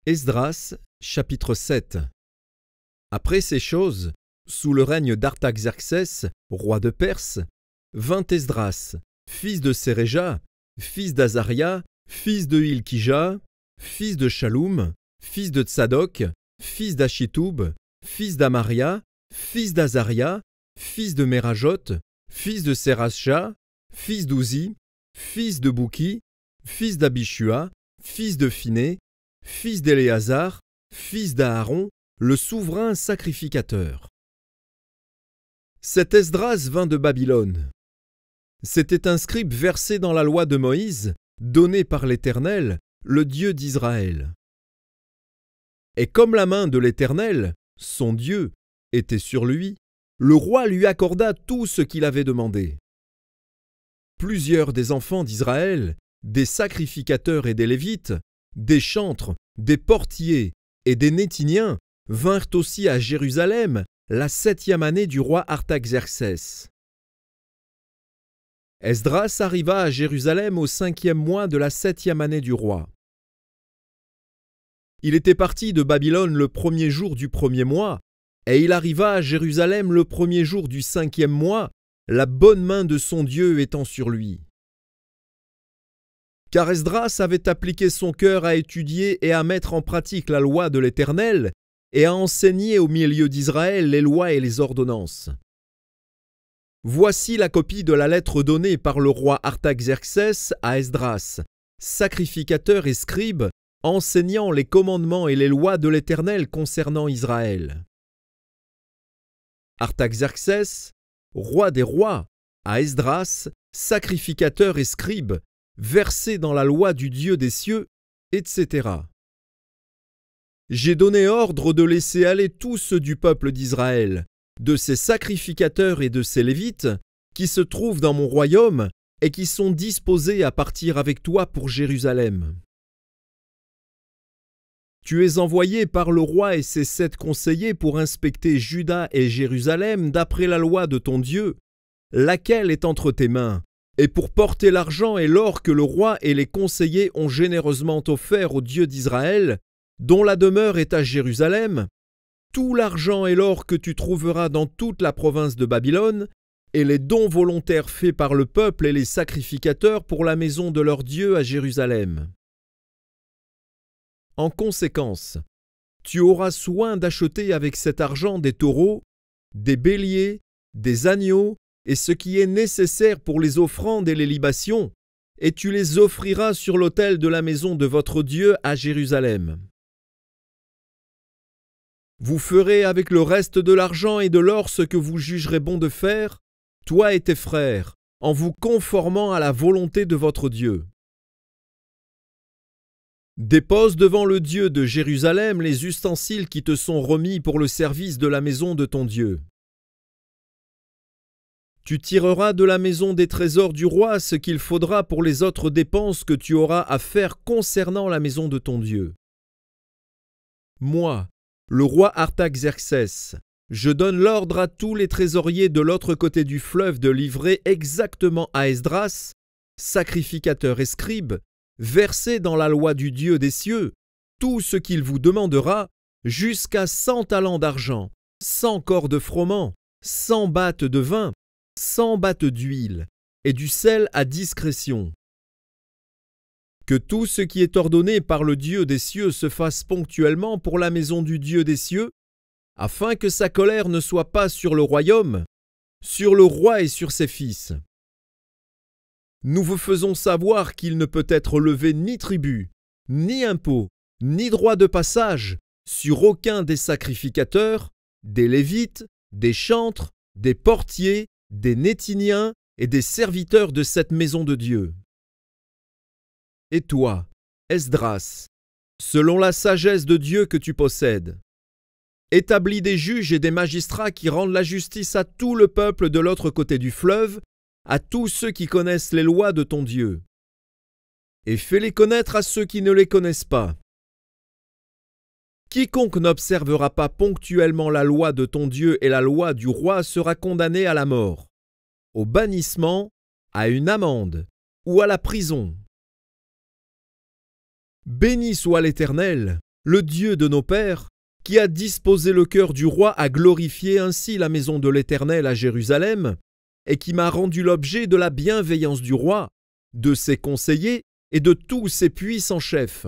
Esdras, chapitre 7. Après ces choses, sous le règne d'Artaxerxès, roi de Perse, vint Esdras, fils de Séréja, fils d'Azaria, fils de Hilkija, fils de Shaloum, fils de Tsadok, fils d'Achitoub, fils d'Amaria, fils d'Azaria, fils de Merajot, fils de Serasja, fils d'Ouzi, fils de Bouki, fils d'Abishua, fils de Phiné, fils d'Éléazar, fils d'Aaron, le souverain sacrificateur. Cet Esdras vint de Babylone. C'était un scribe versé dans la loi de Moïse, donnée par l'Éternel, le Dieu d'Israël. Et comme la main de l'Éternel, son Dieu, était sur lui, le roi lui accorda tout ce qu'il avait demandé. Plusieurs des enfants d'Israël, des sacrificateurs et des Lévites, des chantres, des portiers et des Néthiniens vinrent aussi à Jérusalem la 7e année du roi Artaxerxès. Esdras arriva à Jérusalem au 5e mois de la 7e année du roi. Il était parti de Babylone le 1er jour du 1er mois, et il arriva à Jérusalem le 1er jour du 5e mois, la bonne main de son Dieu étant sur lui. Car Esdras avait appliqué son cœur à étudier et à mettre en pratique la loi de l'Éternel et à enseigner au milieu d'Israël les lois et les ordonnances. Voici la copie de la lettre donnée par le roi Artaxerxès à Esdras, sacrificateur et scribe, enseignant les commandements et les lois de l'Éternel concernant Israël. Artaxerxès, roi des rois, à Esdras, sacrificateur et scribe, versé dans la loi du Dieu des cieux, etc. J'ai donné ordre de laisser aller tous ceux du peuple d'Israël, de ses sacrificateurs et de ses Lévites, qui se trouvent dans mon royaume et qui sont disposés à partir avec toi pour Jérusalem. Tu es envoyé par le roi et ses 7 conseillers pour inspecter Juda et Jérusalem d'après la loi de ton Dieu, laquelle est entre tes mains, et pour porter l'argent et l'or que le roi et les conseillers ont généreusement offert au Dieu d'Israël, dont la demeure est à Jérusalem, tout l'argent et l'or que tu trouveras dans toute la province de Babylone, et les dons volontaires faits par le peuple et les sacrificateurs pour la maison de leur Dieu à Jérusalem. En conséquence, tu auras soin d'acheter avec cet argent des taureaux, des béliers, des agneaux, et ce qui est nécessaire pour les offrandes et les libations, et tu les offriras sur l'autel de la maison de votre Dieu à Jérusalem. Vous ferez avec le reste de l'argent et de l'or ce que vous jugerez bon de faire, toi et tes frères, en vous conformant à la volonté de votre Dieu. Dépose devant le Dieu de Jérusalem les ustensiles qui te sont remis pour le service de la maison de ton Dieu. Tu tireras de la maison des trésors du roi ce qu'il faudra pour les autres dépenses que tu auras à faire concernant la maison de ton Dieu. Moi, le roi Artaxerxès, je donne l'ordre à tous les trésoriers de l'autre côté du fleuve de livrer exactement à Esdras, sacrificateur et scribe, versé dans la loi du Dieu des cieux, tout ce qu'il vous demandera, jusqu'à 100 talents d'argent, 100 corps de froment, 100 battes de vin, 100 battes d'huile, et du sel à discrétion. Que tout ce qui est ordonné par le Dieu des cieux se fasse ponctuellement pour la maison du Dieu des cieux, afin que sa colère ne soit pas sur le royaume, sur le roi et sur ses fils. Nous vous faisons savoir qu'il ne peut être levé ni tribut, ni impôt, ni droit de passage sur aucun des sacrificateurs, des Lévites, des chantres, des portiers, des Néthiniens et des serviteurs de cette maison de Dieu. Et toi, Esdras, selon la sagesse de Dieu que tu possèdes, établis des juges et des magistrats qui rendent la justice à tout le peuple de l'autre côté du fleuve, à tous ceux qui connaissent les lois de ton Dieu, et fais-les connaître à ceux qui ne les connaissent pas. Quiconque n'observera pas ponctuellement la loi de ton Dieu et la loi du roi sera condamné à la mort, au bannissement, à une amende ou à la prison. Béni soit l'Éternel, le Dieu de nos pères, qui a disposé le cœur du roi à glorifier ainsi la maison de l'Éternel à Jérusalem, et qui m'a rendu l'objet de la bienveillance du roi, de ses conseillers et de tous ses puissants chefs.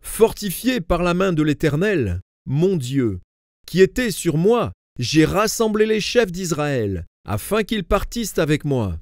Fortifié par la main de l'Éternel, mon Dieu, qui était sur moi, j'ai rassemblé les chefs d'Israël, afin qu'ils partissent avec moi.